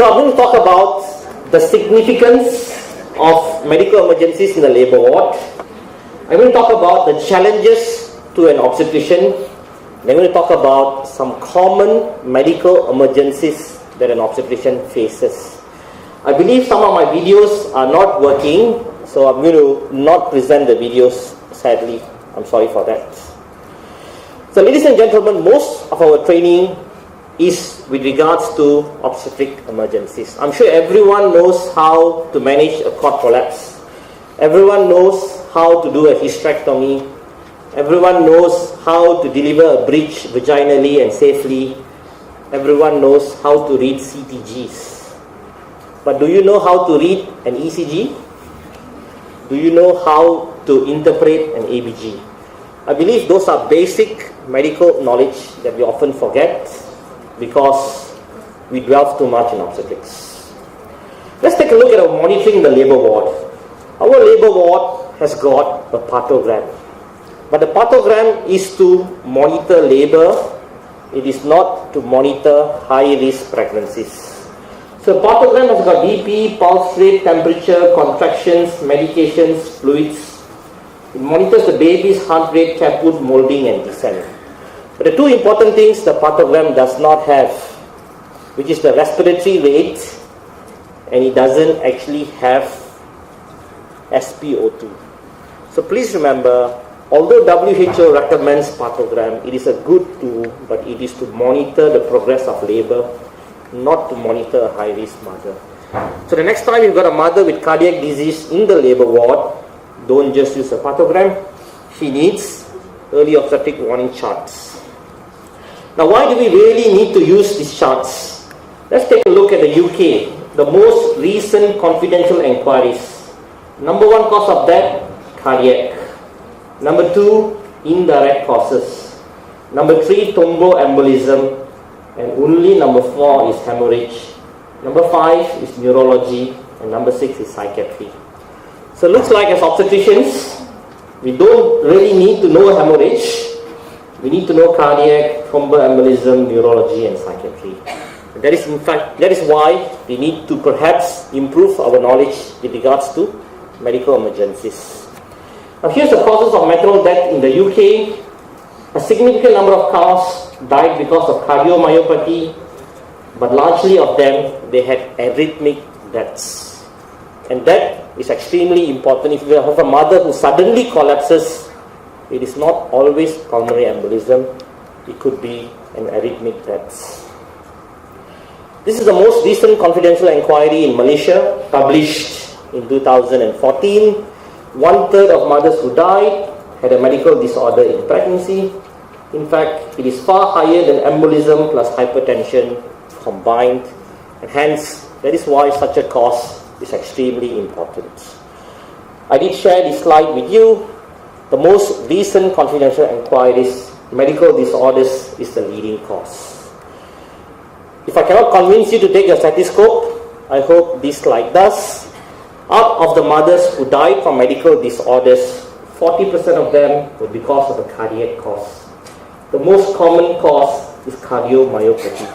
So I'm going to talk about the significance of medical emergencies in the labour ward. I'm going to talk about the challenges to an obstetrician. I'm going to talk about some common medical emergencies that an obstetrician faces. I believe some of my videos are not working, so I'm going to not present the videos, sadly. I'm sorry for that. So ladies and gentlemen, most of our training is with regards to obstetric emergencies. I'm sure everyone knows how to manage a cord prolapse. Everyone knows how to do a hysterectomy. Everyone knows how to deliver a breech vaginally and safely. Everyone knows how to read CTGs. But do you know how to read an ECG? Do you know how to interpret an ABG? I believe those are basic medical knowledge that we often forget because we dwell too much in obstetrics. Let's take a look at our monitoring the labour ward. Our labour ward has got a pathogram. But the pathogram is to monitor labour. It is not to monitor high-risk pregnancies. So the pathogram has got BP, pulse rate, temperature, contractions, medications, fluids. It monitors the baby's heart rate, caput, molding and descent. But the two important things the pathogram does not have, which is the respiratory rate, and it doesn't actually have SpO2. So please remember, although WHO recommends pathogram, it is a good tool, but it is to monitor the progress of labour, not to monitor a high-risk mother. So the next time you've got a mother with cardiac disease in the labour ward, don't just use a pathogram. She needs early obstetric warning charts. Now, why do we really need to use these charts? Let's take a look at the UK, the most recent confidential inquiries. Number one cause of death, cardiac. Number two, indirect causes. Number three, thromboembolism. And only number four is hemorrhage. Number five is neurology. And number six is psychiatry. So it looks like as obstetricians, we don't really need to know hemorrhage. We need to know cardiac, thromboembolism, neurology and psychiatry. And that is why we need to perhaps improve our knowledge with regards to medical emergencies. Now here's the causes of maternal death in the UK. A significant number of cows died because of cardiomyopathy, but largely of them, they had arrhythmic deaths. And that is extremely important. If you have a mother who suddenly collapses, it is not always pulmonary embolism. It could be an arrhythmic death. This is the most recent confidential inquiry in Malaysia, published in 2014. 1/3 of mothers who died had a medical disorder in pregnancy. In fact, it is far higher than embolism plus hypertension combined, and hence that is why such a cause is extremely important. I did share this slide with you. The most recent confidential inquiries, medical disorders is the leading cause. If I cannot convince you to take your stethoscope, I hope this slide does. Out of the mothers who died from medical disorders, 40% of them were because of a cardiac cause. The most common cause is cardiomyopathy.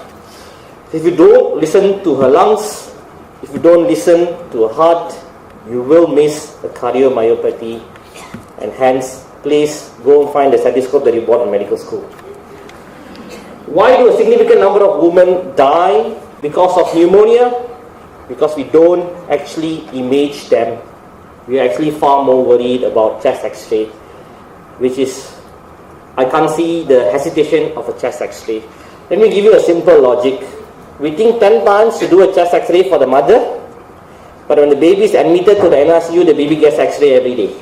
If you don't listen to her lungs, if you don't listen to her heart, you will miss the cardiomyopathy, and hence, please go and find the stethoscope that you bought in medical school. Why do a significant number of women die because of pneumonia? Because we don't actually image them. We are actually far more worried about chest x-ray, which is, I can't see the hesitation of a chest x-ray. Let me give you a simple logic. We think 10 times to do a chest x-ray for the mother, but when the baby is admitted to the NICU, the baby gets x-ray every day.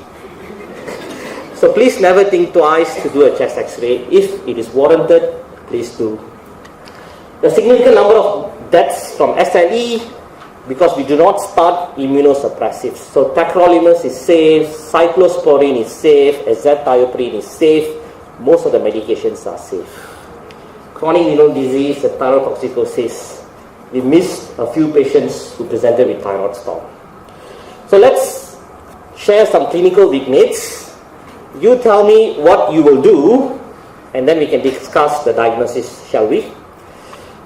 So please never think twice to do a chest x-ray. If it is warranted, please do. The significant number of deaths from SLE, because we do not start immunosuppressives. So tacrolimus is safe, cyclosporine is safe, azathioprine is safe. Most of the medications are safe. Chronic renal disease, the thyrotoxicosis. We missed a few patients who presented with thyroid storm. So let's share some clinical vignettes. You tell me what you will do, and then we can discuss the diagnosis, shall we?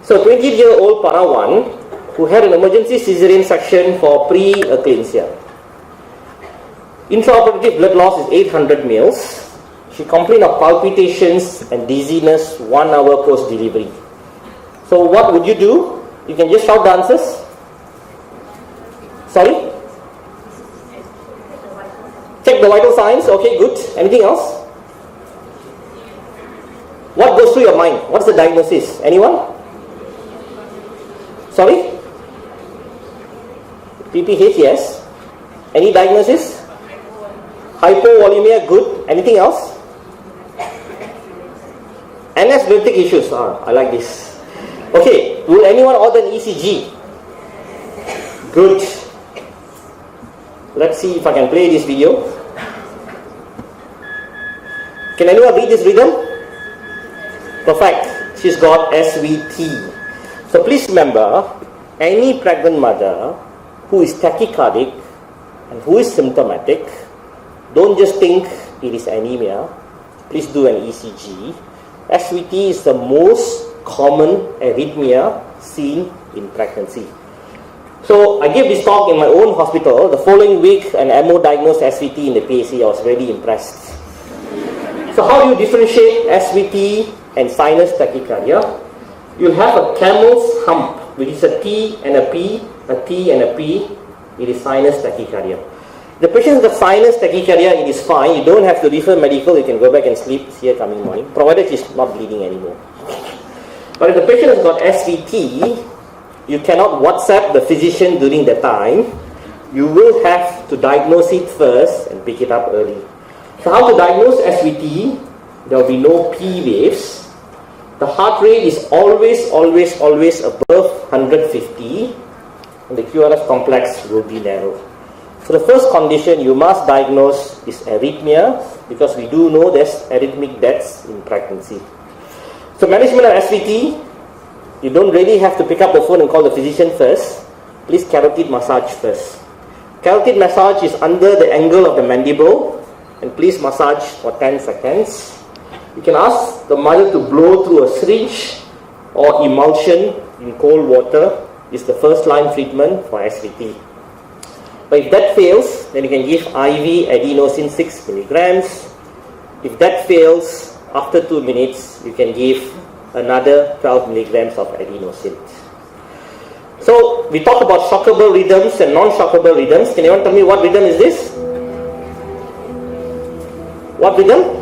So 20-year-old Parawan who had an emergency cesarean section for pre-eclampsia. Intraoperative blood loss is 800 mils. She complained of palpitations and dizziness 1 hour post-delivery. So what would you do? You can just shout the answers. Sorry? Check the vital signs. Okay, good. Anything else? What goes through your mind? What's the diagnosis? Anyone? Sorry? PPH, yes. Any diagnosis? Hypovolemia, good. Anything else? Anesthetic issues. I like this. Okay, will anyone order an ECG? Good. Let's see if I can play this video. Can anyone read this rhythm? Perfect. She's got SVT. So please remember, any pregnant mother who is tachycardic and who is symptomatic, don't just think it is anemia. Please do an ECG. SVT is the most common arrhythmia seen in pregnancy. So I gave this talk in my own hospital. The following week, an MO diagnosed SVT in the PAC. I was really impressed. So how do you differentiate SVT and sinus tachycardia? You'll have a camel's hump, which is a T and a P, a T and a P. It is sinus tachycardia. The patient has got sinus tachycardia, it is fine. You don't have to refer medical. You can go back and sleep here coming morning, provided she's not bleeding anymore. But if the patient has got SVT, you cannot WhatsApp the physician during the time. You will have to diagnose it first and pick it up early. So how to diagnose SVT? There will be no P waves. The heart rate is always above 150, and the QRS complex will be narrow. So the first condition you must diagnose is arrhythmia, because we do know there's arrhythmic deaths in pregnancy. So management of SVT, you don't really have to pick up the phone and call the physician first. Please carotid massage first. Carotid massage is under the angle of the mandible, and please massage for 10 seconds. You can ask the mother to blow through a syringe or emulsion in cold water. Is the first line treatment for SVT. But if that fails, then you can give IV adenosine 6 milligrams. If that fails, after 2 minutes, you can give another 12 milligrams of adenosine. So we talked about shockable rhythms and non-shockable rhythms. Can anyone tell me what rhythm is this? What rhythm?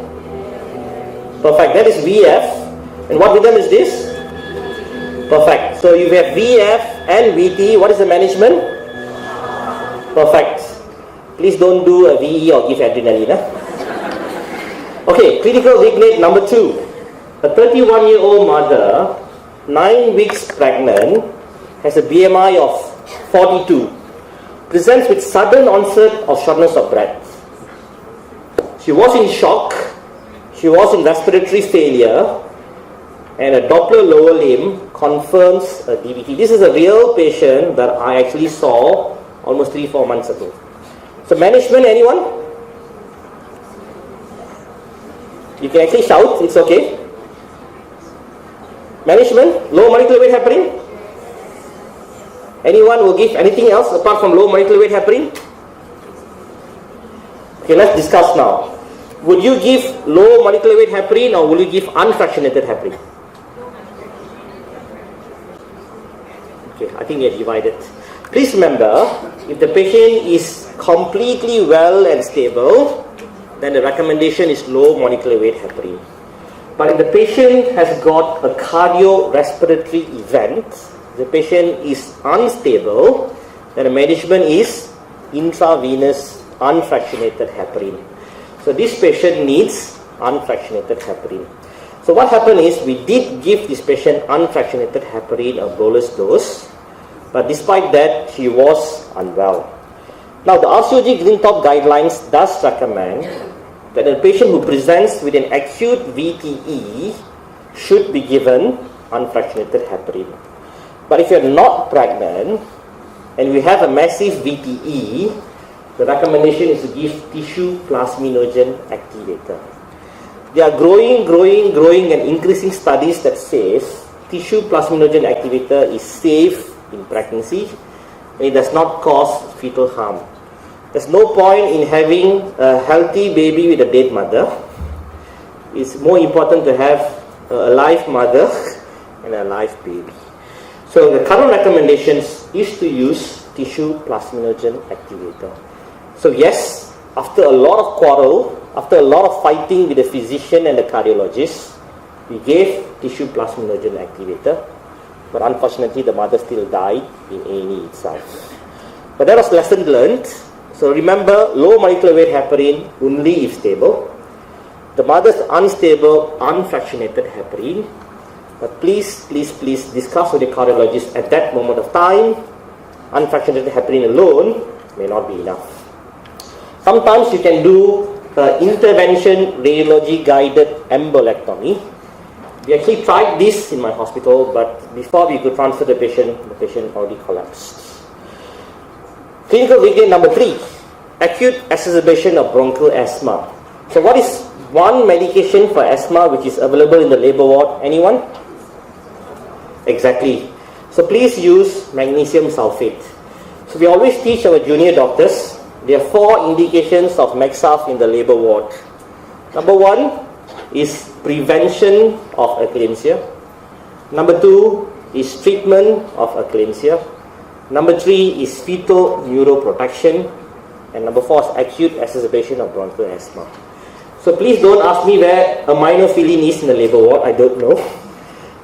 Perfect. That is VF. And what rhythm is this? Perfect. So you have VF and VT. What is the management? Perfect. Please don't do a VE or give adrenaline. Okay, critical vignette number 2. A 31-year-old mother, 9 weeks pregnant, has a BMI of 42, presents with sudden onset of shortness of breath. She was in shock, she was in respiratory failure, and a Doppler lower limb confirms a DVT. This is a real patient that I actually saw almost 3-4 months ago. So management, anyone? You can actually shout, it's okay. Management, low molecular weight heparin. Anyone will give anything else apart from low molecular weight heparin? Okay, let's discuss now. Would you give low molecular weight heparin or will you give unfractionated heparin? Okay, I think we are divided. Please remember, if the patient is completely well and stable, then the recommendation is low molecular weight heparin. But if the patient has got a cardiorespiratory event, the patient is unstable, then the management is intravenous unfractionated heparin. So this patient needs unfractionated heparin. So what happened is, we did give this patient unfractionated heparin a bolus dose, but despite that, she was unwell. Now the RCOG Green Top guidelines does recommend that a patient who presents with an acute VTE should be given unfractionated heparin. But if you're not pregnant and we have a massive VTE, the recommendation is to give tissue plasminogen activator. There are growing and increasing studies that says tissue plasminogen activator is safe in pregnancy, and it does not cause fetal harm. There's no point in having a healthy baby with a dead mother. It's more important to have a alive mother and a live baby. So the current recommendations is to use tissue plasminogen activator. So yes, after a lot of quarrel, after a lot of fighting with the physician and the cardiologist, we gave tissue plasminogen activator, but unfortunately the mother still died in A&E itself. But that was lesson learned. So remember, low molecular weight heparin only if stable. The mother's unstable, unfractionated heparin. But please discuss with the cardiologist at that moment of time. Unfractionated heparin alone may not be enough. Sometimes you can do intervention radiology guided embolectomy. We actually tried this in my hospital, but before we could transfer the patient already collapsed. Clinical weakness number 3, acute exacerbation of bronchial asthma. So what is one medication for asthma which is available in the labor ward? Anyone? Exactly. So please use magnesium sulfate. So we always teach our junior doctors, there are 4 indications of MagSalf in the labor ward. Number 1 is prevention of eclampsia. Number 2 is treatment of eclampsia. Number 3 is fetal neuroprotection. And number 4 is acute exacerbation of bronchial asthma. So please don't ask me where aminophylline is in the labor ward, I don't know.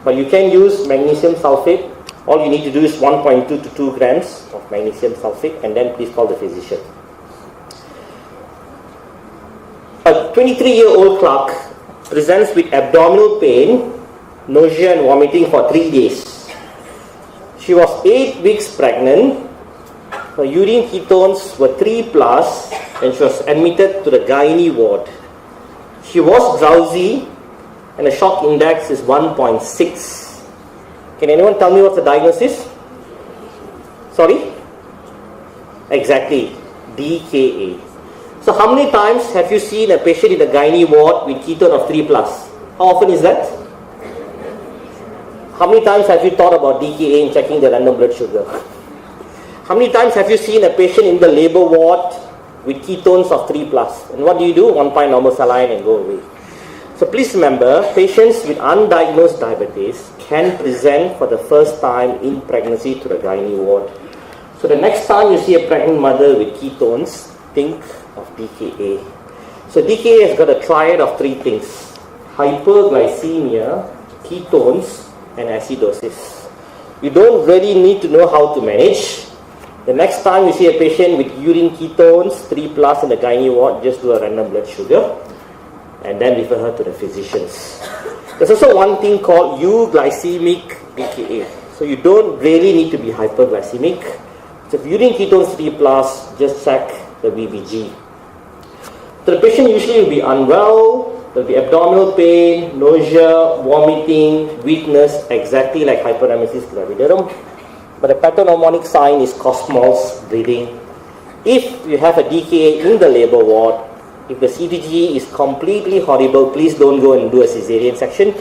But you can use magnesium sulfate. All you need to do is 1.2 to 2 grams of magnesium sulfate, and then please call the physician. A 23-year-old clerk presents with abdominal pain, nausea and vomiting for 3 days. She was 8 weeks pregnant. Her urine ketones were 3+, and she was admitted to the gynae ward. She was drowsy, and the shock index is 1.6. Can anyone tell me what's the diagnosis? Sorry? Exactly, DKA. So how many times have you seen a patient in the gynae ward with ketone of 3+? How often is that? How many times have you thought about DKA in checking the random blood sugar? How many times have you seen a patient in the labor ward with ketones of 3+? And what do? 1 pint normal saline and go away. So please remember, patients with undiagnosed diabetes can present for the first time in pregnancy to the gynae ward. So the next time you see a pregnant mother with ketones, think of DKA. So DKA has got a triad of 3 things: hyperglycemia, ketones, and acidosis. You don't really need to know how to manage. The next time you see a patient with urine ketones 3+ in the gynae ward, just do a random blood sugar and then refer her to the physicians. There's also one thing called euglycemic DKA. So you don't really need to be hyperglycemic. So if urine ketones 3+, just check the VBG. So the patient usually will be unwell, there will be abdominal pain, nausea, vomiting, weakness, exactly like hyperemesis gravidarum. But the pathognomonic sign is Cosmol's bleeding. If you have a DKA in the labor ward, if the CTG is completely horrible, please don't go and do a cesarean section.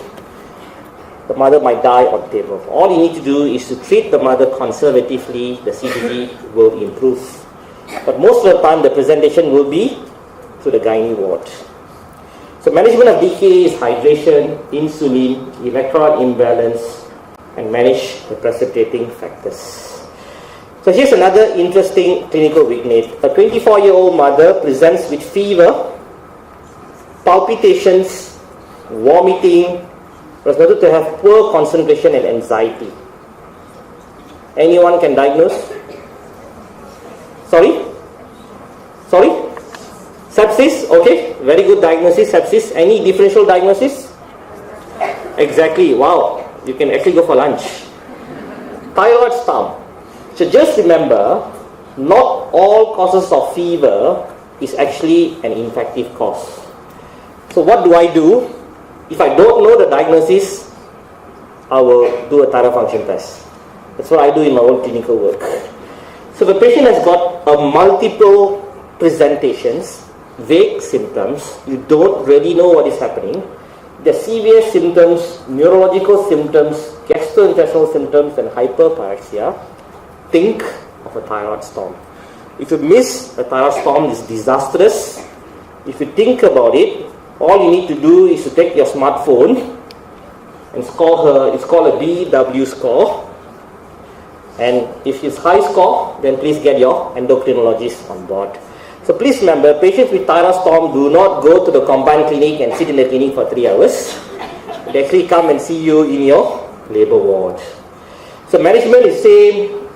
The mother might die on table. All you need to do is to treat the mother conservatively, the CTG will improve. But most of the time the presentation will be to the gynae ward. So management of DKA is hydration, insulin, electrolyte imbalance, and manage the precipitating factors. So here's another interesting clinical weakness. A 24-year-old mother presents with fever, palpitations, vomiting, was noted to have poor concentration and anxiety. Anyone can diagnose? Sorry? Sepsis? Okay, very good diagnosis, sepsis. Any differential diagnosis? Exactly, wow. You can actually go for lunch. Thyroid stump. So just remember, not all causes of fever is actually an infective cause. So what do I do? If I don't know the diagnosis, I will do a thyroid function test. That's what I do in my own clinical work. So the patient has got a multiple presentations, vague symptoms, you don't really know what is happening. The severe symptoms, neurological symptoms, gastrointestinal symptoms and hyperpyrexia, think of a thyroid storm. If you miss a thyroid storm, it's disastrous. If you think about it, all you need to do is to take your smartphone and score her. It's called a DW score. And if it's high score, then please get your endocrinologist on board. So please remember, patients with thyroid storm do not go to the combined clinic and sit in the clinic for 3 hours. They actually come and see you in your labor ward. So management is same: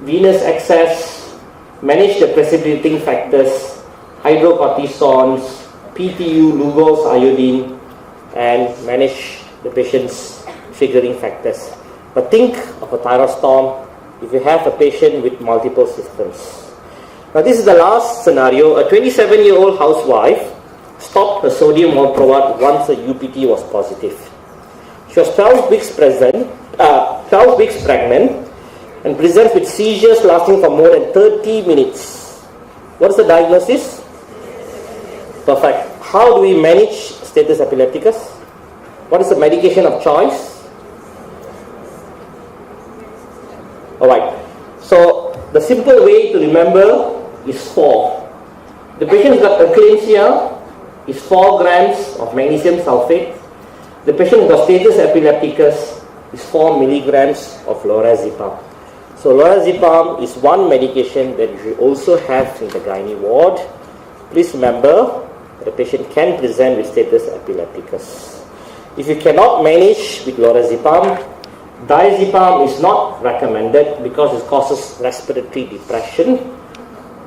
venous access, manage the precipitating factors, hydrocortisons, PTU, Lugol's iodine, and manage the patient's triggering factors. But think of a thyroid storm if you have a patient with multiple systems. Now this is the last scenario. A 27-year-old housewife stopped her sodium valproate once a UPT was positive. She was 12 weeks pregnant and presents with seizures lasting for more than 30 minutes. What is the diagnosis? Perfect. How do we manage status epilepticus? What is the medication of choice? Alright, so the simple way to remember is 4. The patient's got eclampsia, is 4 grams of magnesium sulfate. The patient got status epilepticus, is 4 milligrams of lorazepam. So lorazepam is one medication that you also have in the gynae ward. Please remember, the patient can present with status epilepticus. If you cannot manage with lorazepam, diazepam is not recommended because it causes respiratory depression.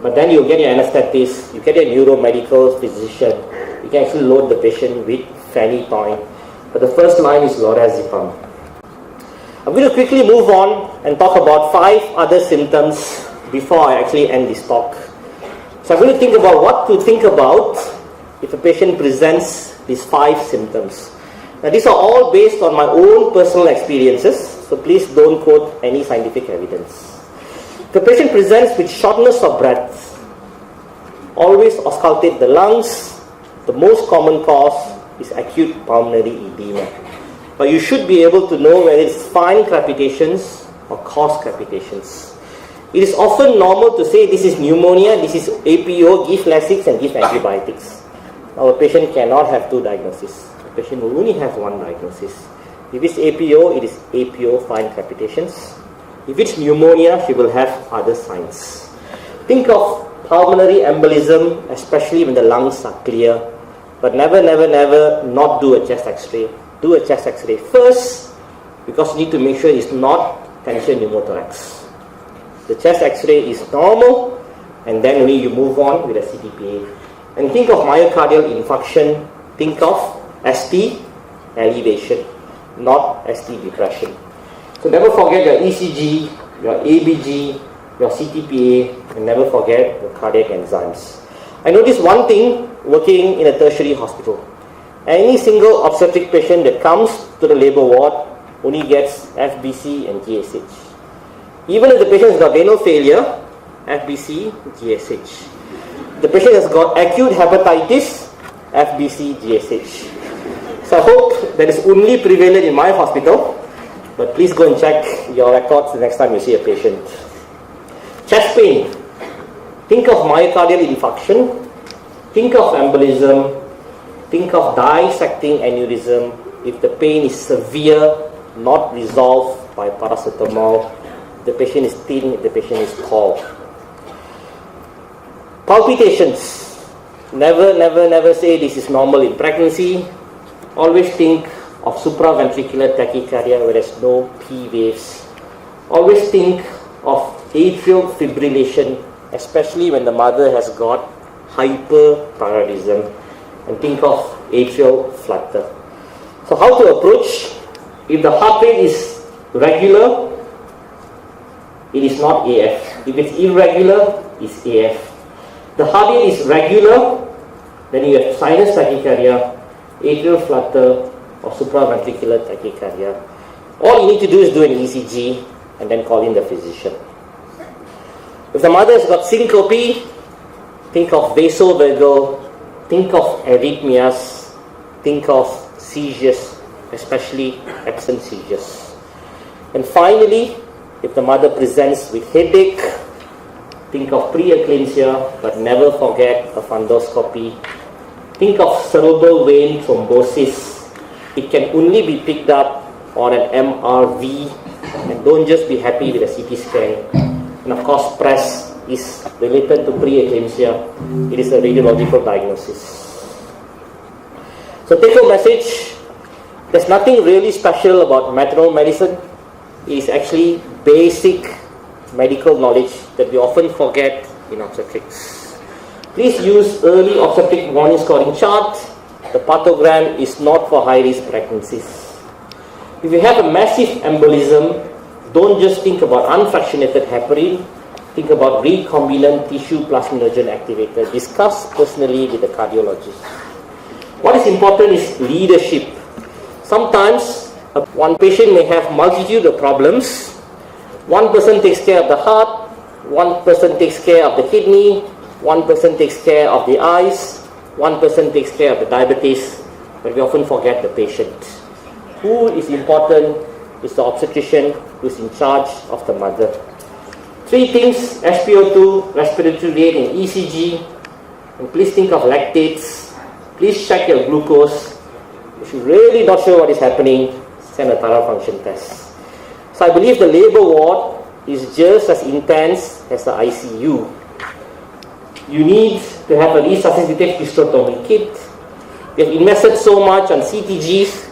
But then you get your anesthetist, you get your neuromedical physician, you can actually load the patient with phenytoin. But the first line is lorazepam. I'm going to quickly move on and talk about 5 other symptoms before I actually end this talk. So I'm going to think about what to think about if a patient presents these 5 symptoms. Now these are all based on my own personal experiences, so please don't quote any scientific evidence. The patient presents with shortness of breath. Always auscultate the lungs. The most common cause is acute pulmonary edema. But you should be able to know whether it's fine crepitations or coarse crepitations. It is often normal to say this is pneumonia, this is APO, give Lasix and give antibiotics. Our patient cannot have 2 diagnoses. The patient will only have 1 diagnosis. If it's APO, it is APO, fine crepitations. If it's pneumonia, she will have other signs. Think of pulmonary embolism, especially when the lungs are clear. But never not do a chest x-ray. Do a chest x-ray first, because you need to make sure it's not tension pneumothorax. The chest x-ray is normal, and then only you move on with a CTPA. And think of myocardial infarction. Think of ST elevation, not ST depression. So never forget your ECG, your ABG, your CTPA, and never forget the cardiac enzymes. I noticed one thing working in a tertiary hospital. Any single obstetric patient that comes to the labor ward only gets FBC and GSH. Even if the patient has got renal failure, FBC, GSH. The patient has got acute hepatitis, FBC, GSH. So I hope that is only prevalent in my hospital. But please go and check your records the next time you see a patient. Chest pain. Think of myocardial infarction. Think of embolism. Think of dissecting aneurysm. If the pain is severe, not resolved by paracetamol, the patient is thin, if the patient is tall. Palpitations. Never say this is normal in pregnancy. Always think of supraventricular tachycardia where there's no P waves. Always think of atrial fibrillation, especially when the mother has got hyperthyroidism, and think of atrial flutter. So how to approach? If the heart rate is regular, it is not AF. If it's irregular, it's AF. The heart rate is regular, then you have sinus tachycardia, atrial flutter, or supraventricular tachycardia. All you need to do is do an ECG and then call in the physician. If the mother has got syncope, think of vasovagal, think of arrhythmias, think of seizures, especially absent seizures. And finally, if the mother presents with headache, think of preeclampsia, but never forget a fundoscopy. Think of cerebral vein thrombosis. It can only be picked up on an MRV, and don't just be happy with a CT scan. And of course, PRES is related to preeclampsia. It is a radiological diagnosis. So take home message, there's nothing really special about maternal medicine. It is actually basic medical knowledge that we often forget in obstetrics. Please use early obstetric warning scoring chart. The pathogram is not for high-risk pregnancies. If you have a massive embolism, don't just think about unfractionated heparin, think about recombinant tissue plasminogen activator. Discuss personally with the cardiologist. What is important is leadership. Sometimes one patient may have multitude of problems. One person takes care of the heart, one person takes care of the kidney, one person takes care of the eyes, one person takes care of the diabetes, but we often forget the patient. Who is important is the obstetrician who is in charge of the mother. 3 things: SpO2, respiratory rate, and ECG. And please think of lactates. Please check your glucose. If you're really not sure what is happening, send a thyroid function test. So I believe the labor ward is just as intense as the ICU. You need to have a resuscitative hysterectomy kit. We have invested so much on CTGs,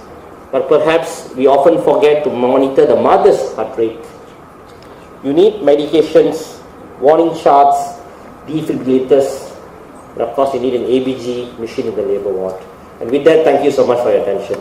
but perhaps we often forget to monitor the mother's heart rate. You need medications, warning charts, defibrillators, and of course you need an ABG machine in the labor ward. And with that, thank you so much for your attention.